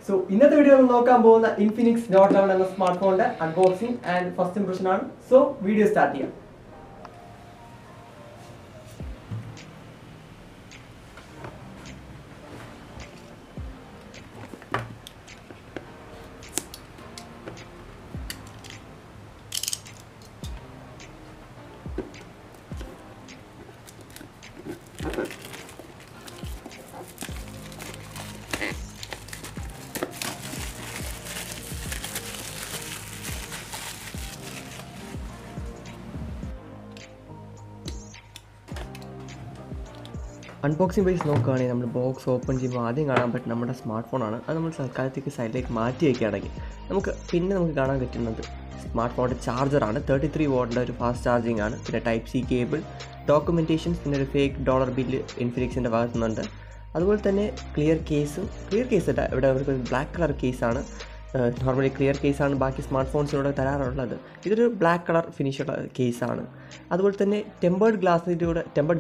So, in this video, we will look at the Infinix Note 11 smartphone unboxing and first impression. So, video start here. Unboxing base നോക്കുകയാണെങ്കിൽ നമ്മൾ box open ചെയ്യുമ്പോൾ ആദ്യം കാണാൻ പറ്റും നമ്മുടെ smart ഫോണാണ്. അത് നമ്മൾ തൽക്കാലത്തേക്ക് സൈഡിലേക്ക് മാറ്റി വയ്ക്കുകയാണെങ്കിൽ നമുക്ക് കാണാൻ പറ്റുന്നത് സ്മാർട്ട് ഫോണിൻ്റെ ചാർജറാണ്. 33 വാട്ടിൻ്റെ ഒരു ഫാസ്റ്റ് ചാർജിങ് ആണ്. പിന്നെ ടൈപ്പ് സി കേബിൾ, ഡോക്യുമെൻറ്റേഷൻസ്, പിന്നെ ഒരു ഫേക്ക് ഡോളർ ബില്ല് ഇൻഫിനിക്സിൻ്റെ ഭാഗത്തുനിന്നുണ്ട്. അതുപോലെ തന്നെ ക്ലിയർ കേസ് അല്ല, ഇവിടെ അവർക്ക് ബ്ലാക്ക് കളർ കേസാണ്. നോർമലി ക്ലിയർ കേസാണ് ബാക്കി സ്മാർട്ട് ഫോൺസിലൂടെ തരാറുള്ളത്. ഇതൊരു ബ്ലാക്ക് കളർ ഫിനിഷുള്ള കേസാണ്. അതുപോലെ തന്നെ ടെമ്പേർഡ്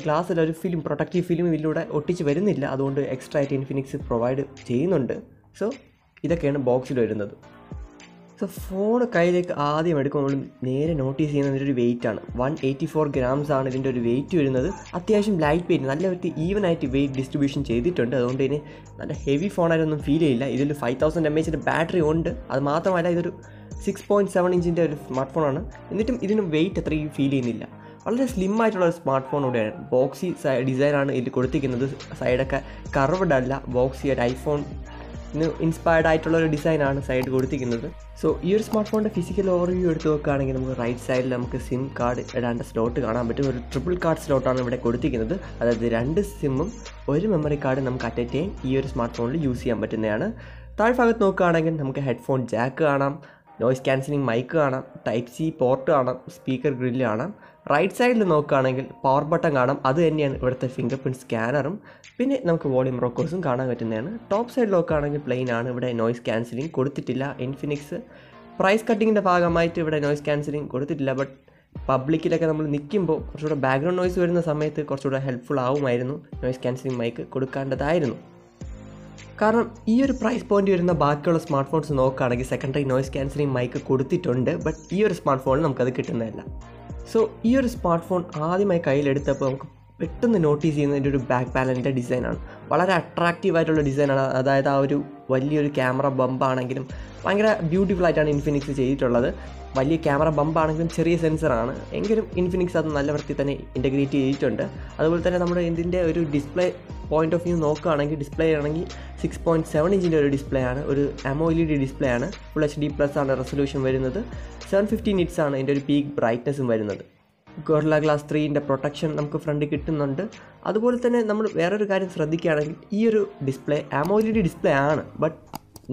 ഗ്ലാസ്സിൽ ഒരു ഫിലിം, പ്രൊട്ടക്റ്റീവ് ഫിലിം ഇതിലൂടെ ഒട്ടിച്ച് വരുന്നില്ല. അതുകൊണ്ട് എക്സ്ട്രാ ആയിട്ട് ഇൻഫിനിക്സ് പ്രൊവൈഡ് ചെയ്യുന്നുണ്ട്. സോ ഇതൊക്കെയാണ് ബോക്സിൽ വരുന്നത്. സോ ഫോൺ കയ്യിലേക്ക് ആദ്യം എടുക്കുമ്പോൾ നമ്മൾ നേരെ നോട്ടീസ് ചെയ്യുന്നതിൻ്റെ ഒരു വെയിറ്റാണ്. 184 grams ആണ് ഇതിൻ്റെ ഒരു വെയിറ്റ് വരുന്നത്. അത്യാവശ്യം ലൈറ്റ് വെയിറ്റ്, നല്ല ഒരു ഈവനായിട്ട് വെയിറ്റ് ഡിസ്ട്രിബ്യൂഷൻ ചെയ്തിട്ടുണ്ട്. അതുകൊണ്ട് ഇതിന് നല്ല ഹെവി ഫോണായിട്ടൊന്നും ഫീൽ ചെയ്യില്ല. ഇതിൽ 5000 mAh ബാറ്ററി ഉണ്ട്. അത് മാത്രമല്ല ഇതൊരു 6.7 ഇഞ്ചിൻ്റെ ഒരു സ്മാർട്ട് ഫോണാണ്. എന്നിട്ടും ഇതിന് വെയിറ്റ് അത്രയും ഫീൽ ചെയ്യുന്നില്ല. വളരെ സ്ലിം ആയിട്ടുള്ള ഒരു സ്മാർട്ട് ഫോൺ കൂടെയാണ്. ബോക്സി ഡിസൈനാണ് ഇതിൽ കൊടുത്തിരിക്കുന്നത്. സൈഡൊക്കെ കർവ്ഡ് അല്ല, ബോക്സി ഒരു ഐഫോൺ ഇൻസ്പയർഡ് ആയിട്ടുള്ള ഒരു ഡിസൈനാണ് സൈഡ് കൊടുത്തിരിക്കുന്നത്. സോ ഈ ഒരു സ്മാർട്ട് ഫോണിൻ്റെ ഫിസിക്കൽ ഓവർവ്യൂ എടുത്ത് നോക്കുകയാണെങ്കിൽ നമുക്ക് റൈറ്റ് സൈഡിൽ നമുക്ക് സിം കാർഡ് ഇടാണ്ട സ്ലോട്ട് കാണാൻ പറ്റും. ഒരു ട്രിപ്പിൾ കാർഡ് സ്ലോട്ടാണ് ഇവിടെ കൊടുത്തിരിക്കുന്നത്. അതായത് 2 സിമ്മും ഒരു മെമ്മറി കാർഡ് നമുക്ക് അറ്റ് എ ടൈം ഈ ഒരു സ്മാർട്ട് ഫോണിൽ യൂസ് ചെയ്യാൻ പറ്റുന്നതാണ്. താഴ്ഭാഗത്ത് നോക്കുകയാണെങ്കിൽ നമുക്ക് ഹെഡ്ഫോൺ ജാക്ക് കാണാം, നോയ്സ് ക്യാൻസലിംഗ് മൈക്ക് കാണാം, ടൈപ്പ് സി പോർട്ട് കാണാം, സ്പീക്കർ ഗ്രില്ല് കാണാം. റൈറ്റ് സൈഡിൽ നോക്കുകയാണെങ്കിൽ പവർ ബട്ടൺ കാണാം. അത് തന്നെയാണ് ഇവിടുത്തെ ഫിംഗർ പ്രിൻറ്റ് സ്കാനറും. പിന്നെ നമുക്ക് വോളിയം റോക്കേഴ്സും കാണാൻ പറ്റുന്നതാണ്. ടോപ്പ് സൈഡിൽ നോക്കുകയാണെങ്കിൽ പ്ലെയിൻ ആണ്. ഇവിടെ നോയ്സ് ക്യാൻസലിംഗ് കൊടുത്തിട്ടില്ല. ഇൻഫിനിക്സ് പ്രൈസ് കട്ടിങ്ങിൻ്റെ ഭാഗമായിട്ട് ഇവിടെ നോയ്സ് ക്യാൻസലിംഗ് കൊടുത്തിട്ടില്ല. ബട്ട് പബ്ലിക്കിലൊക്കെ നമ്മൾ നിൽക്കുമ്പോൾ കുറച്ചുകൂടെ ബാക്ക്ഗ്രൗണ്ട് നോയ്സ് വരുന്ന സമയത്ത് കുറച്ചുകൂടെ ഹെൽപ്ഫുൾ ആവുമായിരുന്നു. നോയ്സ് ക്യാൻസലിംഗ് മൈക്ക് കൊടുക്കേണ്ടതായിരുന്നു. കാരണം ഈ ഒരു പ്രൈസ് പോയിന്റ് വരുന്ന ബാക്കിയുള്ള സ്മാർട്ട് ഫോൺസ് നോക്കുകയാണെങ്കിൽ സെക്കൻഡറി നോയ്സ് ക്യാൻസലിംഗ് മൈക്ക് കൊടുത്തിട്ടുണ്ട്. ബട്ട് ഈ ഒരു സ്മാർട്ട് ഫോണിൽ നമുക്കത് കിട്ടുന്നതല്ല. സോ ഈ ഒരു സ്മാർട്ട് ഫോൺ ആദ്യമായി കയ്യിലെടുത്തപ്പോൾ നമുക്ക് പെട്ടെന്ന് നോട്ടീസ് ചെയ്യുന്നതിൻ്റെ ഒരു ബാക്ക് പാനലിൻ്റെ ഡിസൈനാണ്. വളരെ അട്രാക്റ്റീവായിട്ടുള്ള ഡിസൈനാണ്. അതായത് ആ ഒരു വലിയൊരു ക്യാമറ ബമ്പാണെങ്കിലും ഭയങ്കര ബ്യൂട്ടിഫുൾ ആയിട്ടാണ് ഇൻഫിനിക്സ് ചെയ്തിട്ടുള്ളത്. വലിയ ക്യാമറ ബമ്പാണെങ്കിലും ചെറിയ സെൻസറാണ്. എങ്കിലും ഇൻഫിനിക്സ് അത് നല്ല വൃത്തി തന്നെ ഇൻ്റഗ്രേറ്റ് ചെയ്തിട്ടുണ്ട്. അതുപോലെ തന്നെ നമ്മുടെ ഇതിൻ്റെ ഒരു ഡിസ്പ്ലേ പോയിൻ്റ് ഓഫ് വ്യൂ നോക്കുകയാണെങ്കിൽ ഡിസ്പ്ലേ ആണെങ്കിൽ 6.7 ഇഞ്ചിൻ്റെ ഒരു ഡിസ്പ്ലേ ആണ്. ഒരു AMOLED ഡിസ്പ്ലേ ആണ്. ഫുൾ HD+ ആണ് റെസൊല്യൂഷൻ വരുന്നത്. 750 nits ആണ് ഇതിൻ്റെ ഒരു പീക്ക് ബ്രൈറ്റ്നസ്സും വരുന്നത്. ഗോറില്ല ഗ്ലാസ് 3ൻ്റെ പ്രൊട്ടക്ഷൻ നമുക്ക് ഫ്രണ്ട് കിട്ടുന്നുണ്ട്. അതുപോലെ തന്നെ നമ്മൾ വേറൊരു കാര്യം ശ്രദ്ധിക്കുകയാണെങ്കിൽ ഈ ഒരു ഡിസ്പ്ലേ AMOLED ഡിസ്പ്ലേ ആണ്. ബട്ട്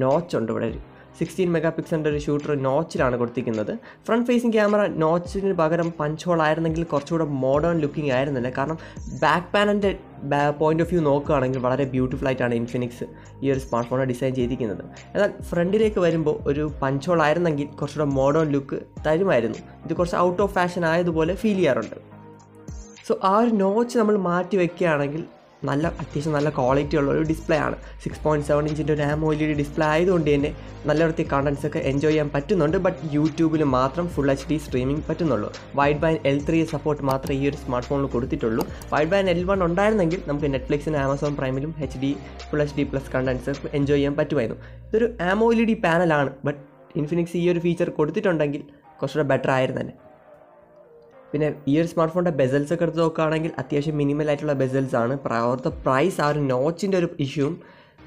നോച്ച് ഉണ്ട്. ഇവിടെ ഒരു 16 MP ഒരു ഷൂട്ടർ നോച്ചിലാണ് കൊടുത്തിരിക്കുന്നത്. ഫ്രണ്ട് ഫേസിങ് ക്യാമറ നോച്ചിന് പകരം പഞ്ച് ഹോൾ ആയിരുന്നെങ്കിൽ കുറച്ചുകൂടെ മോഡേൺ ലുക്കിംഗ് ആയിരുന്നില്ല. കാരണം ബാക്ക് പാനലിൻ്റെ പോയിൻ്റ് ഓഫ് വ്യൂ നോക്കുകയാണെങ്കിൽ വളരെ ബ്യൂട്ടിഫുൾ ആയിട്ടാണ് ഇൻഫിനിക്സ് ഈ ഒരു സ്മാർട്ട് ഫോൺ ഡിസൈൻ ചെയ്തിരിക്കുന്നത്. എന്നാൽ ഫ്രണ്ടിലേക്ക് വരുമ്പോൾ ഒരു പഞ്ച് ഹോൾ ആയിരുന്നെങ്കിൽ കുറച്ചുകൂടെ മോഡേൺ ലുക്ക് തരുമായിരുന്നു. ഇത് കുറച്ച് ഔട്ട് ഓഫ് ഫാഷൻ ആയതുപോലെ ഫീൽ ചെയ്യാറുണ്ട്. സോ ആ ഒരു നോച്ച് നമ്മൾ മാറ്റി വയ്ക്കുകയാണെങ്കിൽ അത്യാവശ്യം നല്ല ക്വാളിറ്റി ഉള്ള ഒരു ഡിസ്പ്ലേ ആണ്. 6.7 ഇഞ്ചിൻ്റെ ഒരു AMOLED ഡിസ്പ്ലേ ആയതുകൊണ്ട് തന്നെ നല്ല വൃത്തി കണ്ടൻസ് ഒക്കെ എൻജോയ് ചെയ്യാൻ പറ്റുന്നുണ്ട്. ബട്ട് യൂട്യൂബിൽ മാത്രം ഫുൾ HD സ്ട്രീമിംഗ് പറ്റുന്നുള്ളൂ. വൈഡ് ബാൻഡ് L3 സപ്പോർട്ട് മാത്രമേ ഈ ഒരു സ്മാർട്ട് ഫോണിൽ കൊടുത്തിട്ടുള്ളൂ. വൈഡ് ബാൻഡ് L1 ഉണ്ടായിരുന്നെങ്കിൽ നമുക്ക് നെറ്റ്ഫ്ലിക്സിനും ആമസോൺ പ്രൈമിലും ഫുൾ HD+ കണ്ടൻസ് എൻജോയ് ചെയ്യാൻ പറ്റുമായിരുന്നു. ഇതൊരു AMOLED പാനലാണ്. ബട്ട് ഇൻഫിനിക്സ് ഈ ഒരു ഫീച്ചർ കൊടുത്തിട്ടുണ്ടെങ്കിൽ കുറച്ചുകൂടെ ബെറ്റർ ആയിരുന്നു തന്നെ. പിന്നെ ഈ ഒരു സ്മാർട്ട് ഫോണിൻ്റെ ബെസൽസ് ഒക്കെ എടുത്ത് നോക്കുകയാണെങ്കിൽ അത്യാവശ്യം മിനിമൽ ആയിട്ടുള്ള ബെസൽസ് ആണ്. അവിടുത്തെ പ്രൈസ് ആ ഒരു നോച്ചിൻ്റെ ഒരു ഇഷ്യൂവും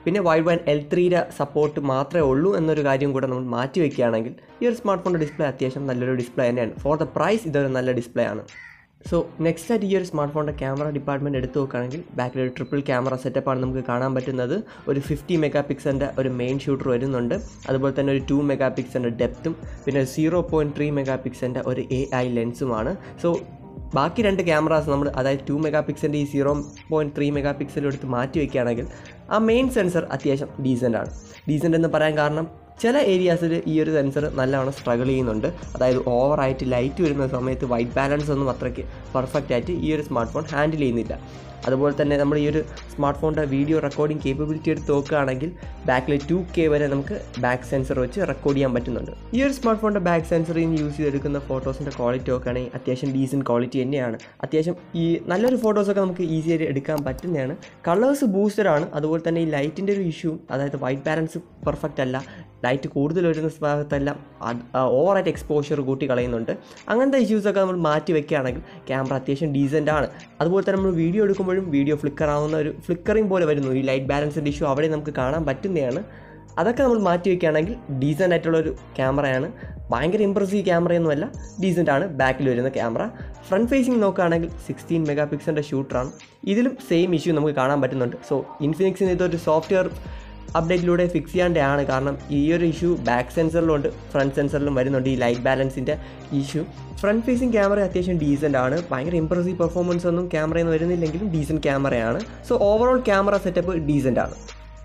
പിന്നെ വൈഡ് ബാൻഡ് L3 സപ്പോർട്ട് മാത്രമേ ഉള്ളൂ എന്നൊരു കാര്യം കൂടെ നമ്മൾ മാറ്റി വയ്ക്കുകയാണെങ്കിൽ ഈ ഒരു സ്മാർട്ട് ഫോണിൻ്റെ ഡിസ്പ്ലേ അത്യാവശ്യം നല്ലൊരു ഡിസ്പ്ലേ തന്നെയാണ്. ഫോർ ദ പ്രൈസ് ഇതൊരു നല്ല ഡിസ്പ്ലേ ആണ്. സോ നെക്സ്റ്റ് ആയിട്ട് ഈ ഒരു സ്മാർട്ട് ഫോണിൻ്റെ ക്യാമറ ഡിപ്പാർട്ട്മെൻറ്റ് എടുത്ത് നോക്കുകയാണെങ്കിൽ ബാക്കിൽ ഒരു ട്രിപ്പിൾ ക്യാമറ സെറ്റപ്പാണ് നമുക്ക് കാണാൻ പറ്റുന്നത്. ഒരു 50 MP ഒരു മെയിൻ ഷൂട്ടർ വരുന്നുണ്ട്. അതുപോലെ തന്നെ ഒരു 2 MP ഡെപ്തും പിന്നെ 0.3 MP ഒരു AI ലെൻസുമാണ്. സോ ബാക്കി 2 ക്യാമറാസ് നമ്മൾ അതായത് 2 MP ഈ 0.3 MP എടുത്ത് മാറ്റി വയ്ക്കുകയാണെങ്കിൽ ആ മെയിൻ സെൻസർ അത്യാവശ്യം ഡീസൻ്റ് എന്ന് പറയാൻ കാരണം ചില ഏരിയാസിൽ ഈ ഒരു സെൻസർ നല്ലവണ്ണം സ്ട്രഗിൾ ചെയ്യുന്നുണ്ട്. അതായത് ഓവറായിട്ട് ലൈറ്റ് വരുന്ന സമയത്ത് വൈറ്റ് ബാലൻസ് ഒന്നും അത്രയ്ക്ക് പെർഫെക്റ്റ് ആയിട്ട് ഈ ഒരു സ്മാർട്ട് ഫോൺ ഹാൻഡിൽ ചെയ്യുന്നില്ല. അതുപോലെ തന്നെ നമ്മൾ ഈ ഒരു സ്മാർട്ട് ഫോണിൻ്റെ വീഡിയോ റെക്കോർഡിംഗ് കേപ്പബിലിറ്റി എടുത്ത് നോക്കുകയാണെങ്കിൽ ബാക്കിൽ 2K വരെ നമുക്ക് ബാക്ക് സെൻസർ വെച്ച് റെക്കോർഡ് ചെയ്യാൻ പറ്റുന്നുണ്ട്. ഈ ഒരു സ്മാർട്ട് ഫോണിൻ്റെ ബാക്ക് സെൻസറിൽ നിന്ന് യൂസ് ചെയ്തെടുക്കുന്ന ഫോട്ടോസിൻ്റെ ക്വാളിറ്റി നോക്കുകയാണെങ്കിൽ അത്യാവശ്യം ഡീസൻറ്റ് ക്വാളിറ്റി തന്നെയാണ്. അത്യാവശ്യം ഈ നല്ലൊരു ഫോട്ടോസൊക്കെ നമുക്ക് ഈസി ആയിട്ട് എടുക്കാൻ പറ്റുന്നതാണ്. കളേഴ്സ് ബൂസ്റ്റഡ് ആണ്. അതുപോലെ തന്നെ ഈ ലൈറ്റിൻ്റെ ഒരു ഇഷ്യൂ, അതായത് വൈറ്റ് ബാലൻസ് പെർഫെക്റ്റ് അല്ല, ലൈറ്റ് കൂടുതൽ വരുന്ന ഭാഗത്തെല്ലാം ഓവറായിട്ട് എക്സ്പോഷർ കൂട്ടി കളയുന്നുണ്ട്. അങ്ങനത്തെ ഇഷ്യൂസൊക്കെ നമ്മൾ മാറ്റി വെക്കുകയാണെങ്കിൽ ക്യാമറ അത്യാവശ്യം ഡീസൻ്റ് ആണ്. അതുപോലെ തന്നെ നമ്മൾ വീഡിയോ എടുക്കുമ്പോഴും വീഡിയോ ഫ്ലിക്കർ ആവുന്ന ഒരു ഫ്ലിക്കറിങ് പോലെ വരുന്നു. ഈ ലൈറ്റ് ബാലൻസിൻ്റെ ഇഷ്യൂ അവിടെ നമുക്ക് കാണാൻ പറ്റുന്നതാണ്. അതൊക്കെ നമ്മൾ മാറ്റി വയ്ക്കുകയാണെങ്കിൽ ഡീസൻ്റ് ആയിട്ടുള്ളൊരു ക്യാമറയാണ്. ഭയങ്കര ഇമ്പ്രസീവ് ക്യാമറയൊന്നുമല്ല, ഡീസൻ്റ് ആണ് ബാക്കിൽ വരുന്ന ക്യാമറ. ഫ്രണ്ട് ഫേസിങ് നോക്കുകയാണെങ്കിൽ 16 മെഗാ പിക്സലിൻ്റെ ഷൂട്ടറാണ്. ഇതിലും സെയിം ഇഷ്യൂ നമുക്ക് കാണാൻ പറ്റുന്നുണ്ട്. സോ ഇൻഫിനിക്സിന് ഇതൊരു സോഫ്റ്റ്വെയർ അപ്ഡേറ്റിലൂടെ ഫിക്സ് ചെയ്യാണ്ടാണ്. കാരണം ഈ ഒരു ഇഷ്യൂ ബാക്ക് സെൻസറിലുണ്ട്, ഫ്രണ്ട് സെൻസറിലും വരുന്നുണ്ട്. ഈ ലൈറ്റ് ബാലൻസിൻ്റെ ഇഷ്യൂ. ഫ്രണ്ട് ഫേസിങ് ക്യാമറ അത്യാവശ്യം ഡീസൻ്റ് ആണ്. ഭയങ്കര ഇമ്പ്രസീവ് പെർഫോമൻസ് ഒന്നും ക്യാമറയിൽ നിന്ന് വരുന്നില്ലെങ്കിലും ഡീസൻറ്റ് ക്യാമറയാണ്. So overall camera setup decent ആണ്.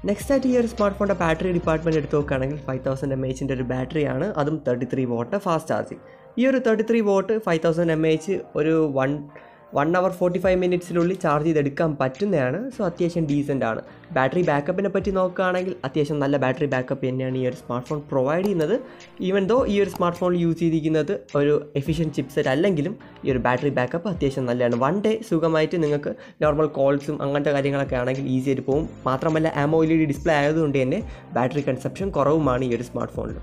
നെക്സ്റ്റ് ആയിട്ട് ഈ ഒരു സ്മാർട്ട് ഫോണിൻ്റെ ബാറ്ററി ഡിപ്പാർട്ട്മെൻറ്റ് എടുത്ത് നോക്കുകയാണെങ്കിൽ 5000 mAh ഒരു ബാറ്ററിയാണ്. അതും 33 വാട്ട് ഫാസ്റ്റ് ചാർജിങ്. ഈ ഒരു 33 വാട്ട് 5000 mAh ഒരു 1 hour 45 minutesനുള്ളിൽ ചാർജ് ചെയ്തെടുക്കാൻ പറ്റുന്നതാണ്. സോ അത്യാവശ്യം ഡീസൻ്റ് ആണ്. ബാറ്ററി ബാക്കപ്പിനെ പറ്റി നോക്കുകയാണെങ്കിൽ അത്യാവശ്യം നല്ല ബാറ്ററി ബാക്കപ്പ് തന്നെയാണ് ഈ ഒരു സ്മാർട്ട് ഫോൺ പ്രൊവൈഡ് ചെയ്യുന്നത്. ഈവൻ ദോ ഈ ഒരു സ്മാർട്ട് ഫോണിൽ യൂസ് ചെയ്തിരിക്കുന്നത് ഒരു എഫിഷ്യൻറ്റ് ചിപ്സെറ്റ് അല്ലെങ്കിലും ഈ ഒരു ബാറ്ററി ബാക്കപ്പ് അത്യാവശ്യം നല്ലതാണ്. 1 day സുഖമായിട്ട് നിങ്ങൾക്ക് നോർമൽ കോൾസും അങ്ങനത്തെ കാര്യങ്ങളൊക്കെ ആണെങ്കിൽ ഈസി ആയിട്ട് പോകും. മാത്രമല്ല AMOLED ഡിസ്പ്ലേ ആയതുകൊണ്ട് തന്നെ ബാറ്ററി കൺസപ്ഷൻ കുറവുമാണ് ഈ ഒരു സ്മാർട്ട് ഫോണിൽ.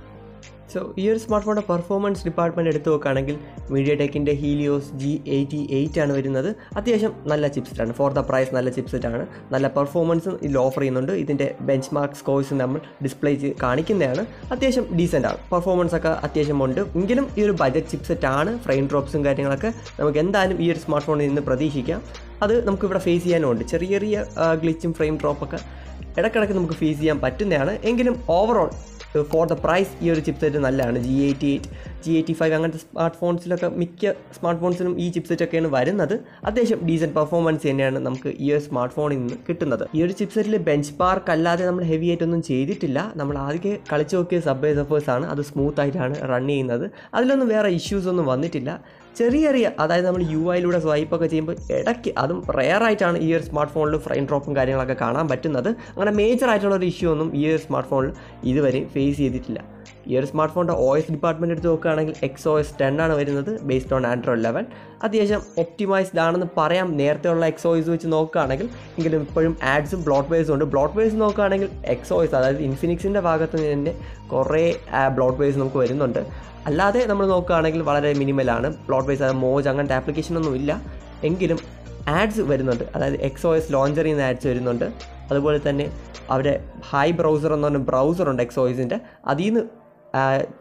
സോ ഈ ഒരു സ്മാർട്ട് ഫോണിൻ്റെ പെർഫോമൻസ് ഡിപ്പാർട്ട്മെൻറ്റ് എടുത്ത് നോക്കുകയാണെങ്കിൽ മീഡിയടെക്കിൻ്റെ ഹീലിയോസ് G88 ആണ് വരുന്നത്. അത്യാവശ്യം നല്ല ചിപ്സെറ്റാണ്. ഫോർ ദ പ്രൈസ് നല്ല ചിപ്സെറ്റാണ്. നല്ല പെർഫോമൻസും ഇതിൽ ഓഫർ ചെയ്യുന്നുണ്ട്. ഇതിൻ്റെ ബെഞ്ച് മാർക്ക് സ്കോഴ്സ് നമ്മൾ ഡിസ്പ്ലേ കാണിക്കുന്നതാണ്. അത്യാവശ്യം ഡീസൻ്റ് ആണ്. പെർഫോമൻസ് ഒക്കെ അത്യാവശ്യം ഉണ്ട്. എങ്കിലും ഈ ഒരു ബജറ്റ് ചിപ്സെറ്റാണ്. ഫ്രെയിം ഡ്രോപ്സും കാര്യങ്ങളൊക്കെ നമുക്ക് എന്തായാലും ഈ ഒരു സ്മാർട്ട് ഫോണിൽ നിന്ന് പ്രതീക്ഷിക്കാം. അത് നമുക്കിവിടെ ഫേസ് ചെയ്യാനുമുണ്ട്. ചെറിയ ചെറിയ ഗ്ലിച്ചും ഫ്രെയിം ഡ്രോപ്പൊക്കെ ഇടയ്ക്കിടയ്ക്ക് നമുക്ക് ഫേസ് ചെയ്യാൻ പറ്റുന്നതാണ്. എങ്കിലും ഓവറോൾ ഫോർ ദ പ്രൈസ് ഈ ഒരു ചിപ്സെറ്റ് നല്ലതാണ്. G88, G85 അങ്ങനത്തെ സ്മാർട്ട് ഫോൺസിലൊക്കെ മിക്ക സ്മാർട്ട് ഫോൺസിലും ഈ ചിപ്സെറ്റൊക്കെയാണ് വരുന്നത്. അത്യാവശ്യം ഡീസൻറ്റ് പെർഫോമൻസ് തന്നെയാണ് നമുക്ക് ഈ ഒരു സ്മാർട്ട് ഫോണിൽ നിന്ന് കിട്ടുന്നത്. ഈ ഒരു ചിപ്സെറ്റിൽ ബെഞ്ച് മാർക്ക് അല്ലാതെ നമ്മൾ ഹെവി ആയിട്ടൊന്നും ചെയ്തിട്ടില്ല. നമ്മൾ ആദ്യം കളിച്ച് നോക്കിയ സബ്വേ സർഫേഴ്സാണ്. അത് സ്മൂത്ത് ആയിട്ടാണ് റൺ ചെയ്യുന്നത്. അതിലൊന്നും വേറെ ഇഷ്യൂസ് ഒന്നും വന്നിട്ടില്ല. ചെറിയ ചെറിയ, അതായത് നമ്മൾ UI സ്വൈപ്പൊക്കെ ചെയ്യുമ്പോൾ ഇടയ്ക്ക്, അതും റെയറായിട്ടാണ് ഈ ഒരു സ്മാർട്ട് ഫോണിൽ ഫ്രെയിം ഡ്രോപ്പും കാര്യങ്ങളൊക്കെ കാണാൻ പറ്റുന്നത്. അങ്ങനെ മേജർ ആയിട്ടുള്ളൊരു ഇഷ്യൂ ഒന്നും ഈ ഒരു സ്മാർട്ട് ഫോണിൽ ഇതുവരെ ഫേസ് ചെയ്തിട്ടില്ല. ഈ ഒരു സ്മാർട്ട് ഫോണിൻ്റെ OS ഡിപ്പാർട്ട്മെൻറ്റ് എടുത്ത് നോക്കുകയാണെങ്കിൽ XOS 10 ആണ് വരുന്നത്, ബേസ്ഡ് ഓൺ Android 11. അത്യാവശ്യം ഒപ്റ്റിമൈസ്ഡ് ആണെന്ന് പറയാം നേരത്തെയുള്ള XOS വെച്ച് നോക്കുകയാണെങ്കിൽ. എങ്കിലും ഇപ്പോഴും ആഡ്സും ബ്ലോട്ട്വെയർസും ഉണ്ട്. ബ്ലോട്ട്വെയർസ് നോക്കുകയാണെങ്കിൽ XOS, അതായത് ഇൻഫിനിക്സിൻ്റെ ഭാഗത്ത് നിന്ന് തന്നെ കുറേ ബ്ലോട്ട്വെയർസ് നമുക്ക് വരുന്നുണ്ട്. അല്ലാതെ നമ്മൾ നോക്കുകയാണെങ്കിൽ വളരെ മിനിമലാണ് ബ്ലോട്ട്വെയർസ്. അതായത് മോജ് അങ്ങനത്തെ ആപ്ലിക്കേഷനൊന്നും ഇല്ല. എങ്കിലും ആഡ്സ് വരുന്നുണ്ട്. അതായത് XOS ലോഞ്ചറിൽ നിന്ന് ആഡ്സ് വരുന്നുണ്ട്. അതുപോലെ തന്നെ അവരുടെ ഹൈ ബ്രൗസർ എന്ന് പറഞ്ഞ ബ്രൗസറുണ്ട് XOSൻ്റെ, അതിൽ നിന്ന്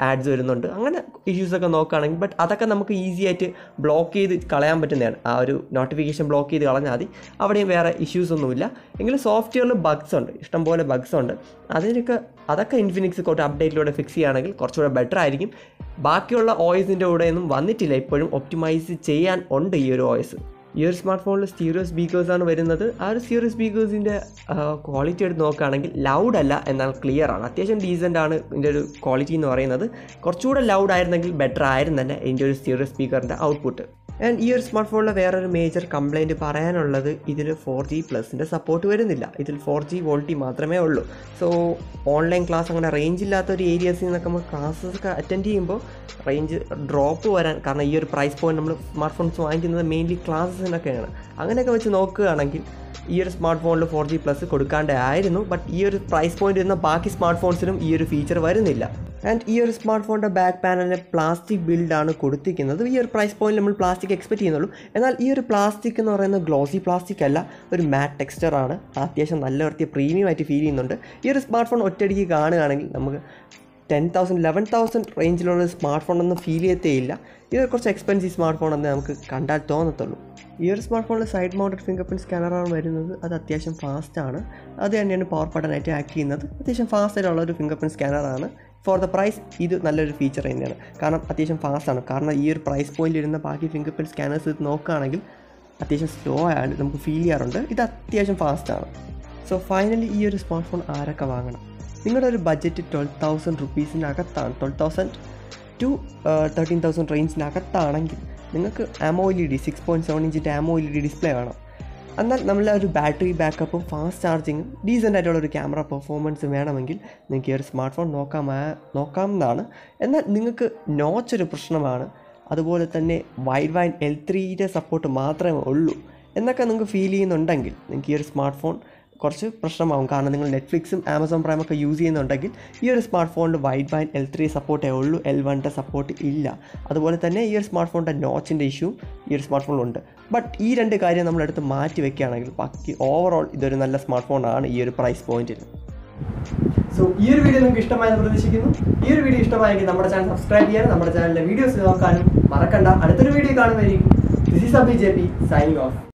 ആഡ്സ് വരുന്നുണ്ട്. അങ്ങനെ ഇഷ്യൂസൊക്കെ നോക്കുകയാണെങ്കിൽ ബട്ട് അതൊക്കെ നമുക്ക് ഈസി ആയിട്ട് ബ്ലോക്ക് ചെയ്ത് കളയാൻ പറ്റുന്നതാണ്. ആ ഒരു നോട്ടിഫിക്കേഷൻ ബ്ലോക്ക് ചെയ്ത് കളഞ്ഞാൽ മതി. അവിടെയും വേറെ ഇഷ്യൂസൊന്നുമില്ല. എങ്കിലും സോഫ്റ്റ്വെയറിൽ ബഗ്സ് ഉണ്ട്, ഇഷ്ടംപോലെ ബഗ്സ് ഉണ്ട്. അതൊക്കെ ഇൻഫിനിക്സ് കുറച്ച് അപ്ഡേറ്റിലൂടെ ഫിക്സ് ചെയ്യുകയാണെങ്കിൽ കുറച്ചുകൂടെ ബെറ്റർ ആയിരിക്കും. ബാക്കിയുള്ള OSൻ്റെ കൂടെയൊന്നും വന്നിട്ടില്ല. ഇപ്പോഴും ഒപ്റ്റിമൈസ് ചെയ്യാൻ ഉണ്ട് ഈ ഒരു OS. ഈ ഒരു സ്മാർട്ട് ഫോണിൽ സ്റ്റീരിയോ സ്പീക്കേഴ്സാണ് വരുന്നത്. ആ ഒരു സ്റ്റീരിയോ സ്പീക്കേഴ്സിൻ്റെ ക്വാളിറ്റി എടുത്ത് നോക്കുകയാണെങ്കിൽ ലൗഡ് അല്ല, എന്നാൽ ക്ലിയർ ആണ്. അത്യാവശ്യം ഡീസൻ്റ് ആണ് ഇതിൻ്റെ ഒരു ക്വാളിറ്റി എന്ന് പറയുന്നത്. കുറച്ചുകൂടെ ലൗഡ് ആയിരുന്നെങ്കിൽ ബെറ്റർ ആയിരുന്നു തന്നെ ഇതിൻ്റെ ഒരു സ്റ്റീരിയോ സ്പീക്കറിൻ്റെ ഔട്ട്പുട്ട്. ആൻഡ് ഈ ഒരു സ്മാർട്ട് ഫോണിലെ വേറൊരു മേജർ കംപ്ലയിൻറ്റ് പറയാനുള്ളത് ഇതിൽ 4G+ സപ്പോർട്ട് വരുന്നില്ല. ഇതിൽ 4G വോൾട്ടി മാത്രമേ ഉള്ളൂ. സോ ഓൺലൈൻ ക്ലാസ് അങ്ങനെ റേഞ്ച് ഇല്ലാത്തൊരു ഏരിയസിൽ നിന്നൊക്കെ നമ്മൾ ക്ലാസ്സൊക്കെ അറ്റൻഡ് ചെയ്യുമ്പോൾ റേഞ്ച് ഡ്രോപ്പ് വരാൻ കാരണം ഈ ഒരു പ്രൈസ് പോയിന്റ് നമ്മൾ സ്മാർട്ട് ഫോൺസ് വാങ്ങിക്കുന്നത് മെയിൻലി ക്ലാസ്സസിനൊക്കെയാണ്. അങ്ങനെയൊക്കെ വെച്ച് നോക്കുകയാണെങ്കിൽ ഈ ഒരു സ്മാർട്ട് ഫോണിൽ 4G+ കൊടുക്കാണ്ടായിരുന്നു. ബട്ട് ഈ ഒരു പ്രൈസ് പോയിന്റ് വരുന്ന ബാക്കി സ്മാർട്ട് ഫോൺസിലും ഈ ഒരു ഫീച്ചർ വരുന്നില്ല. ആൻഡ് ഈ ഒരു സ്മാർട്ട് ഫോണിൻ്റെ ബാക്ക് പാനലിന് പ്ലാസ്റ്റിക് ബിൽഡാണ് കൊടുത്തിരിക്കുന്നത്. ഈ ഒരു പ്രൈസ് പോയിന്റിൽ നമ്മൾ പ്ലാസ്റ്റിക് എക്സ്പെക്ട് ചെയ്യുന്നുള്ളൂ. എന്നാൽ ഈ ഒരു പ്ലാസ്റ്റിക് എന്ന് പറയുന്നത് ഗ്ലോസി പ്ലാസ്റ്റിക് അല്ല, ഒരു മാറ്റ് ടെക്സ്ചറാണ്. അത്യാവശ്യം നല്ല വൃത്തി പ്രീമിയം ആയിട്ട് ഫീൽ ചെയ്യുന്നുണ്ട്. ഈ ഒരു സ്മാർട്ട് ഫോൺ ഒറ്റയടിക്ക് കാണുകയാണെങ്കിൽ നമുക്ക് 10,000 11,000 റേഞ്ചിലുള്ള സ്മാർട്ട് ഫോൺ ഒന്നും ഫീൽ ചെയ്യത്തേയില്ല. ഇത് കുറച്ച് എക്സ്പെൻസീവ് സ്മാർട്ട് ഫോൺ എന്ന് നമുക്ക് കണ്ടാൽ തോന്നത്തുള്ളൂ. ഈ ഒരു സ്മാർട്ട് ഫോണിൽ സൈഡ് മൗണ്ടഡ് ഫിംഗർ പ്രിൻറ്റ് സ്കാനറാണ് വരുന്നത്. അത് അത്യാവശ്യം ഫാസ്റ്റാണ്. അത് തന്നെയാണ് പവർ ബട്ടണായിട്ട് ആക്ട് ചെയ്യുന്നത്. അത്യാവശ്യം ഫാസ്റ്റായിട്ടുള്ളൊരു ഫിംഗർ പ്രിൻറ്റ് സ്കാനറാണ്. ഫോർ ദ പ്രൈസ് ഇത് നല്ലൊരു ഫീച്ചർ തന്നെയാണ്. കാരണം അത്യാവശ്യം ഫാസ്റ്റാണ്. കാരണം ഈ ഒരു പ്രൈസ് പോയിൻ്റ് ഇരുന്ന ബാക്കി ഫിംഗർ പ്രിൻറ്റ് സ്കാനേഴ്സ് ഇത് നോക്കുകയാണെങ്കിൽ അത്യാവശ്യം സ്ലോ ആയാണ് നമുക്ക് ഫീൽ ചെയ്യാറുണ്ട്. ഇത് അത്യാവശ്യം ഫാസ്റ്റാണ്. സോ ഫൈനലി ഈ ഒരു സ്മാർട്ട് ഫോൺ ആരൊക്കെ വാങ്ങണം? നിങ്ങളുടെ ഒരു ബഡ്ജറ്റ് 12,000 റുപ്പീസിനകത്താണ്, 12,000 to 13,000 റേഞ്ചിനകത്താണെങ്കിൽ നിങ്ങൾക്ക് AMOLED 6.7 ഇഞ്ചിൻ്റെ AMOLED ഡിസ്പ്ലേ വേണം. എന്നാൽ നമ്മൾ ഒരു ബാറ്ററി ബാക്കപ്പും ഫാസ്റ്റ് ചാർജിങ്ങും ഡീസൻ്റ് ആയിട്ടുള്ളൊരു ക്യാമറ പെർഫോമൻസ് വേണമെങ്കിൽ നിങ്ങൾക്ക് ഈ ഒരു സ്മാർട്ട് ഫോൺ നോക്കാവുന്നതാണ്. എന്നാൽ നിങ്ങൾക്ക് നോച്ചൊരു പ്രശ്നമാണ്, അതുപോലെ തന്നെ വൈഡ് ബാൻഡ് L3യുടെ സപ്പോർട്ട് മാത്രമേ ഉള്ളൂ എന്നൊക്കെ നിങ്ങൾക്ക് ഫീൽ ചെയ്യുന്നുണ്ടെങ്കിൽ നിങ്ങൾക്ക് ഈ ഒരു സ്മാർട്ട് ഫോൺ കുറച്ച് പ്രശ്നമാകും. കാരണം നിങ്ങൾ നെറ്റ്ഫ്ലിക്സും ആമസോൺ പ്രൈമൊക്കെ യൂസ് ചെയ്യുന്നുണ്ടെങ്കിൽ ഈ ഒരു സ്മാർട്ട് ഫോണിൽ വൈഡ് ബാൻഡ് L3 സപ്പോർട്ടേ ഉള്ളൂ, L1ൻ്റെ സപ്പോർട്ട് ഇല്ല. അതുപോലെ തന്നെ ഈ ഒരു സ്മാർട്ട് ഫോണിൻ്റെ നോച്ചിൻ്റെ ഇഷ്യൂ ഈ ഒരു സ്മാർട്ട് ഫോണിലുണ്ട്. ബട്ട് ഈ 2 കാര്യം നമ്മളെടുത്ത് മാറ്റി വെക്കുകയാണെങ്കിൽ ബാക്കി ഓവറോൾ ഇതൊരു നല്ല സ്മാർട്ട് ഫോണാണ് ഈ ഒരു പ്രൈസ് പോയിന്റിൽ. സോ ഈ ഒരു വീഡിയോ നിങ്ങൾക്ക് ഇഷ്ടമായെന്ന് പ്രതീക്ഷിക്കുന്നു. ഈ ഒരു വീഡിയോ ഇഷ്ടമായെങ്കിൽ നമ്മുടെ ചാനൽ സബ്സ്ക്രൈബ് ചെയ്യാനും നമ്മുടെ ചാനലിലെ വീഡിയോസ് നോക്കാനും മറക്കണ്ട. അടുത്തൊരു വീഡിയോ കാണുമായിരിക്കും. This is Abhi JP signing of.